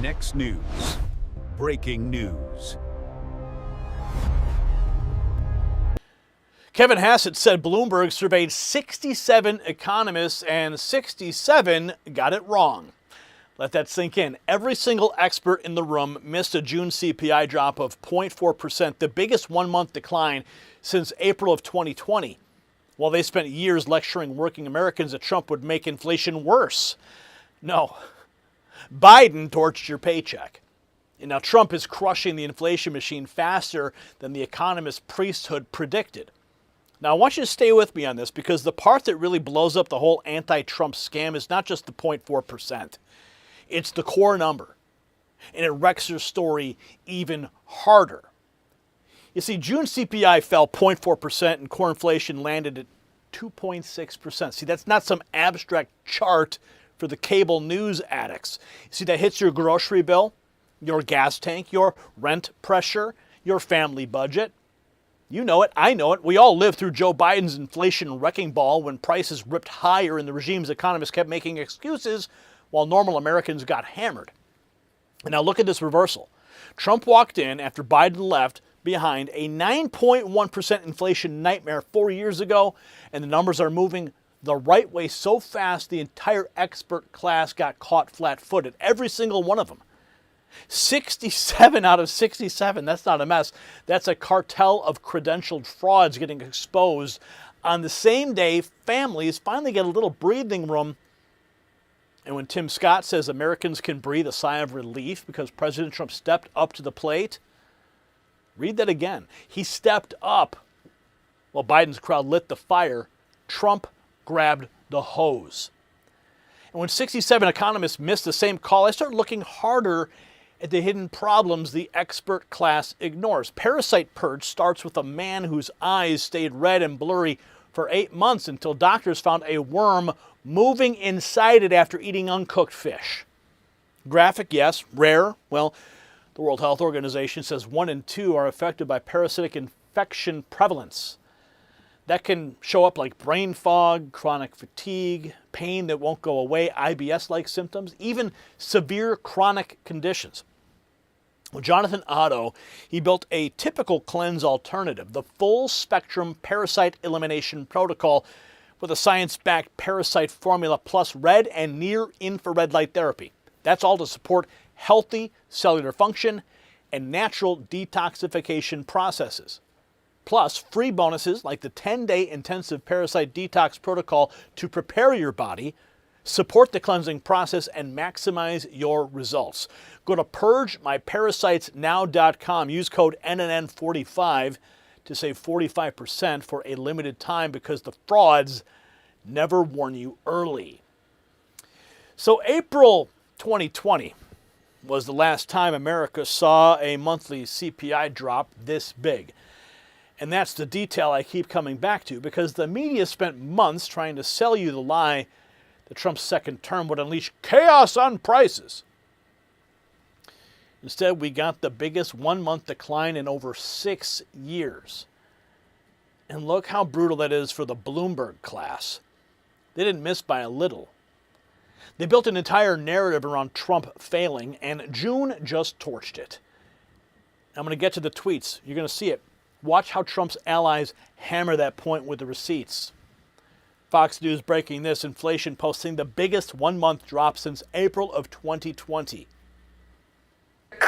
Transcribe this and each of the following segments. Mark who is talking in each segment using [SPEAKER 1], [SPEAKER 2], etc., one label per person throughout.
[SPEAKER 1] Next news. Breaking news.
[SPEAKER 2] Kevin Hassett said Bloomberg surveyed 67 economists and 67 got it wrong. Let that sink in. Every single expert in the room missed a June CPI drop of 0.4%, the biggest one-month decline since April of 2020. While they spent years lecturing working Americans that Trump would make inflation worse. No, Biden torched your paycheck. And now Trump is crushing the inflation machine faster than the economist priesthood predicted. Now, I want you to stay with me on this because the part that really blows up the whole anti-Trump scam is not just the 0.4%. It's the core number. And it wrecks your story even harder. You see, June CPI fell 0.4% and core inflation landed at 2.6%. See, that's not some abstract chart for the cable news addicts. You see, that hits your grocery bill, your gas tank, your rent pressure, your family budget. You know it, I know it. We all lived through Joe Biden's inflation wrecking ball when prices ripped higher and the regime's economists kept making excuses while normal Americans got hammered. And now look at this reversal. Trump walked in after Biden left behind a 9.1% inflation nightmare 4 years ago, and the numbers are moving the right way so fast the entire expert class got caught flat-footed, every single one of them. 67 out of 67, that's not a mess. That's a cartel of credentialed frauds getting exposed on the same day families finally get a little breathing room. And when Tim Scott says Americans can breathe a sigh of relief because President Trump stepped up to the plate, read that again. He stepped up while Biden's crowd lit the fire. Trump grabbed the hose. And when 67 economists missed the same call, I started looking harder at the hidden problems the expert class ignores. Parasite purge starts with a man whose eyes stayed red and blurry for 8 months until doctors found a worm moving inside it after eating uncooked fish. Graphic, yes. Rare, well, the World Health Organization says 1 in 2 are affected by parasitic infection prevalence. That can show up like brain fog, chronic fatigue, pain that won't go away, IBS-like symptoms, even severe chronic conditions. Well, Jonathan Otto, he built a typical cleanse alternative, the full-spectrum parasite elimination protocol with a science-backed parasite formula plus red and near-infrared light therapy. That's all to support healthy cellular function and natural detoxification processes. Plus, free bonuses like the 10-day intensive parasite detox protocol to prepare your body, support the cleansing process, and maximize your results. Go to purgemyparasitesnow.com. Use code NNN45 to save 45% for a limited time because the frauds never warn you early. So April 2020 was the last time America saw a monthly CPI drop this big. And that's the detail I keep coming back to because the media spent months trying to sell you the lie that Trump's second term would unleash chaos on prices. Instead, we got the biggest one-month decline in over 6 years. And look how brutal that is for the Bloomberg class. They didn't miss by a little. They built an entire narrative around Trump failing, and June just torched it. I'm going to get to the tweets. You're going to see it. Watch how Trump's allies hammer that point with the receipts. Fox News breaking this, inflation posting the biggest one-month drop since April of 2020.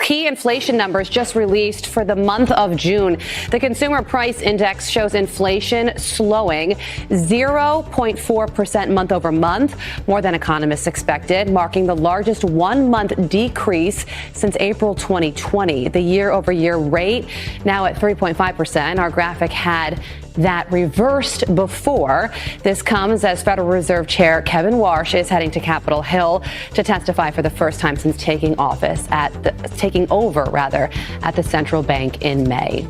[SPEAKER 3] Key inflation numbers just released for the month of June. The Consumer Price Index shows inflation slowing 0.4% month over month, more than economists expected, marking the largest one-month decrease since April 2020. The year-over-year rate now at 3.5%. Our graphic had that reversed before. This comes as Federal Reserve Chair Kevin Warsh is heading to Capitol Hill to testify for the first time since taking over at the central bank in May.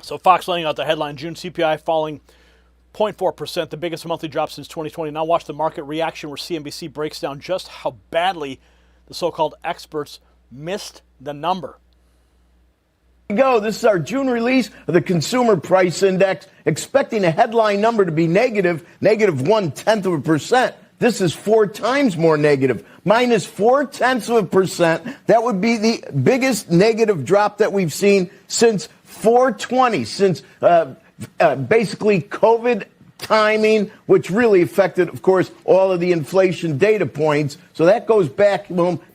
[SPEAKER 2] So Fox laying out the headline, June CPI falling 0.4%, the biggest monthly drop since 2020. Now watch the market reaction where CNBC breaks down just how badly the so-called experts missed the number.
[SPEAKER 4] This is our June release of the Consumer Price Index, expecting a headline number to be negative 0.1%. This is 4 times more negative, minus 0.4%. That would be the biggest negative drop that we've seen since 4/20, since basically COVID timing, which really affected, of course, all of the inflation data points. So that goes back,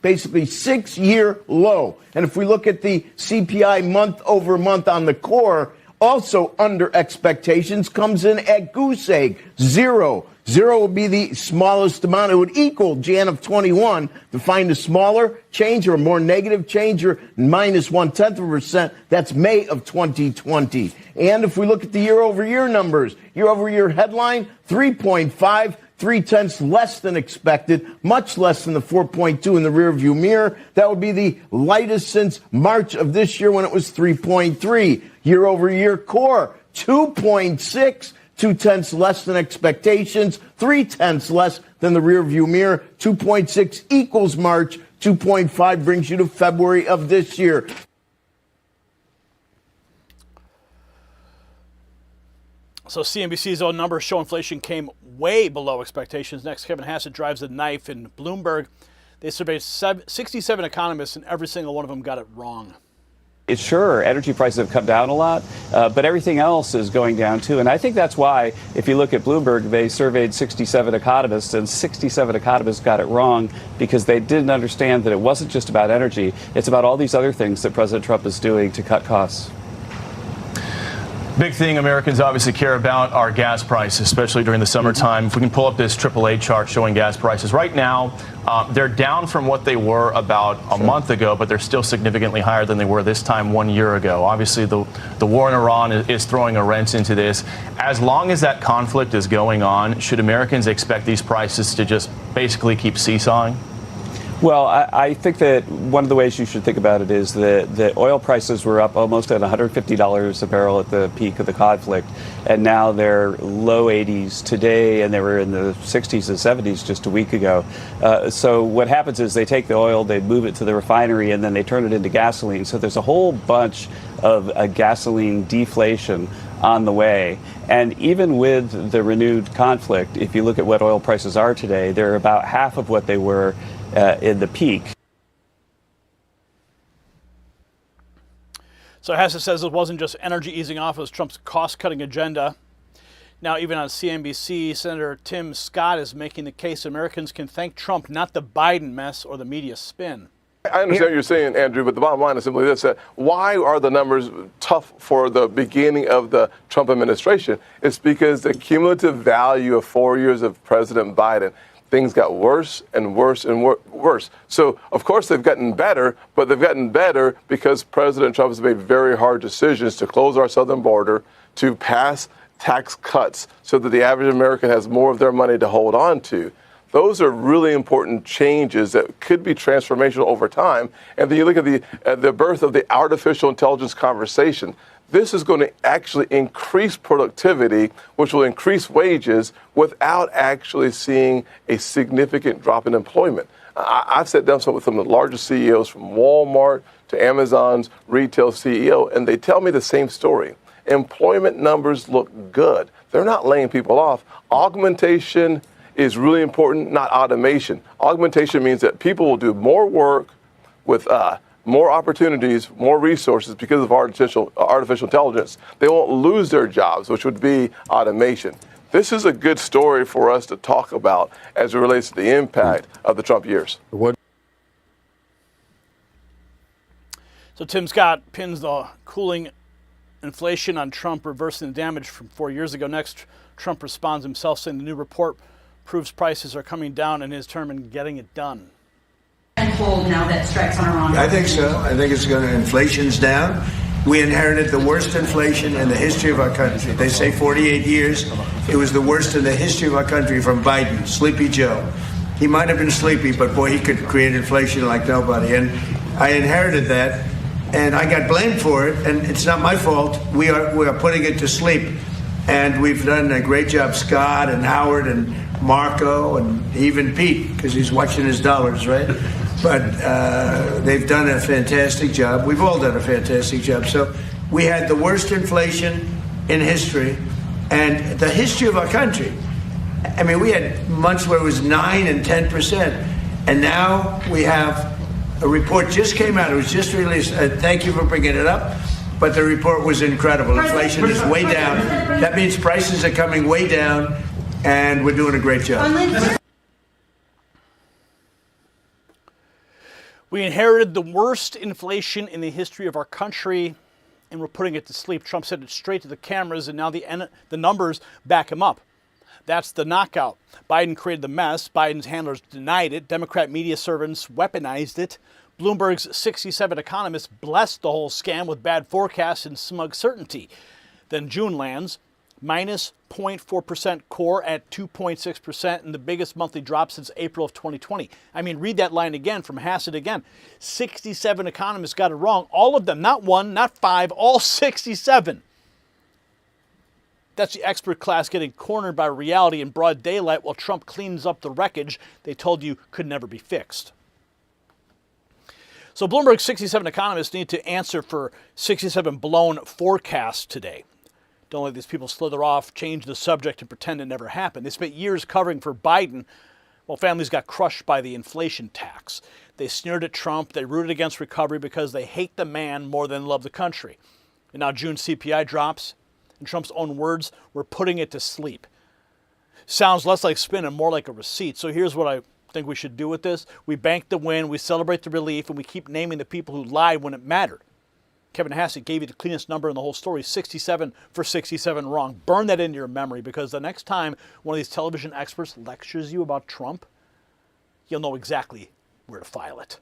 [SPEAKER 4] basically 6-year low. And if we look at the CPI month over month on the core, also under expectations, comes in at goose egg, 0. 0 would be the smallest amount. It would equal Jan of 21. To find a smaller change or a more negative change, or minus 0.1%, that's May of 2020. And if we look at the year-over-year numbers, year-over-year headline, 3.5, 0.3 less than expected, much less than the 4.2 in the rearview mirror. That would be the lightest since March of this year when it was 3.3. Year-over-year core, 2.6. 0.2 less than expectations, 0.3 less than the rearview mirror. 2.6 equals March. 2.5 brings you to February of this year.
[SPEAKER 2] So CNBC's own numbers show inflation came way below expectations. Next, Kevin Hassett drives the knife in Bloomberg. They surveyed 67 economists, and every single one of them got it wrong.
[SPEAKER 5] It's sure, energy prices have come down a lot, but everything else is going down too. And I think that's why, if you look at Bloomberg, they surveyed 67 economists, and 67 economists got it wrong because they didn't understand that it wasn't just about energy. It's about all these other things that President Trump is doing to cut costs.
[SPEAKER 6] Big thing Americans obviously care about are gas prices, especially during the summertime. If we can pull up this AAA chart showing gas prices. Right now, they're down from what they were about a month ago, but they're still significantly higher than they were this time 1 year ago. Obviously, the war in Iran is throwing a wrench into this. As long as that conflict is going on, should Americans expect these prices to just basically keep seesawing?
[SPEAKER 5] Well, I think that one of the ways you should think about it is that the oil prices were up almost at $150 a barrel at the peak of the conflict, and now they're low 80s today, and they were in the 60s and 70s just a week ago. So what happens is they take the oil, they move it to the refinery, and then they turn it into gasoline. So there's a whole bunch of gasoline deflation on the way. And even with the renewed conflict, if you look at what oil prices are today, they're about half of what they were in the peak.
[SPEAKER 2] So Hassett says it wasn't just energy easing off, it was Trump's cost-cutting agenda. Now, even on CNBC, Senator Tim Scott is making the case Americans can thank Trump, not the Biden mess or the media spin.
[SPEAKER 7] I understand what you're saying, Andrew, but the bottom line is simply this. Why are the numbers tough for the beginning of the Trump administration? It's because the cumulative value of 4 years of President Biden, things got worse and worse and worse. So, of course, they've gotten better, but they've gotten better because President Trump has made very hard decisions to close our southern border, to pass tax cuts so that the average American has more of their money to hold on to. Those are really important changes that could be transformational over time. And then you look at the birth of the artificial intelligence conversation. This is going to actually increase productivity, which will increase wages without actually seeing a significant drop in employment. I've sat down with some of the largest CEOs from Walmart to Amazon's retail CEO, and they tell me the same story. Employment numbers look good. They're not laying people off. Augmentation is really important, not automation. Augmentation means that people will do more work with more opportunities, more resources because of artificial intelligence. They won't lose their jobs, which would be automation. This is a good story for us to talk about as it relates to the impact of the Trump years.
[SPEAKER 2] So Tim Scott pins the cooling inflation on Trump reversing the damage from 4 years ago. Next, Trump responds himself, saying the new report proves prices are coming down in his term and getting it done.
[SPEAKER 8] Unfold now that strikes on Iran?
[SPEAKER 9] I think so. I think it's going to, inflation's down. We inherited the worst inflation in the history of our country. They say 48 years. It was the worst in the history of our country from Biden, Sleepy Joe. He might have been sleepy, but boy, he could create inflation like nobody. And I inherited that, and I got blamed for it, and it's not my fault. We are putting it to sleep. And we've done a great job, Scott and Howard and Marco and even Pete, because he's watching his dollars, right? But they've done a fantastic job. We've all done a fantastic job. So we had the worst inflation in history, and the history of our country. I mean, we had months where it was 9 and 10%. And now we have a report just came out. It was just released. Thank you for bringing it up. But the report was incredible. Inflation is way down. That means prices are coming way down, and we're doing a great job.
[SPEAKER 2] We inherited the worst inflation in the history of our country, and we're putting it to sleep. Trump said it straight to the cameras, and now the numbers back him up. That's the knockout. Biden created the mess. Biden's handlers denied it. Democrat media servants weaponized it. Bloomberg's 67 economists blessed the whole scam with bad forecasts and smug certainty. Then June lands, minus 0.4% core at 2.6%, and the biggest monthly drop since April of 2020. I mean, read that line again from Hassett again. 67 economists got it wrong. All of them, not one, not five, all 67. That's the expert class getting cornered by reality in broad daylight while Trump cleans up the wreckage they told you could never be fixed. So Bloomberg's 67 economists need to answer for 67 blown forecasts today. Don't let these people slither off, change the subject, and pretend it never happened. They spent years covering for Biden while families got crushed by the inflation tax. They sneered at Trump. They rooted against recovery because they hate the man more than love the country. And now June CPI drops. In Trump's own words, we're putting it to sleep. Sounds less like spin and more like a receipt. So here's what I think we should do with this. We bank the win, we celebrate the relief, and we keep naming the people who lied when it mattered. Kevin Hassett gave you the cleanest number in the whole story, 67 for 67 wrong. Burn that into your memory, because the next time one of these television experts lectures you about Trump, you'll know exactly where to file it.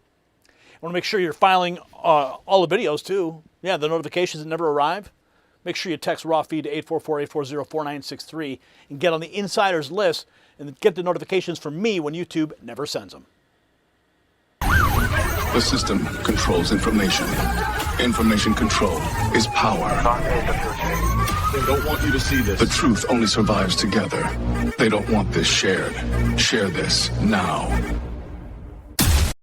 [SPEAKER 2] I want to make sure you're filing all the videos too. Yeah, the notifications that never arrive. Make sure you text raw feed to 844-840-4963 and get on the insiders list and get the notifications from me when YouTube never sends them.
[SPEAKER 10] The system controls information. Information control is power. They don't want you to see this. The truth only survives together. They don't want this shared. Share this now.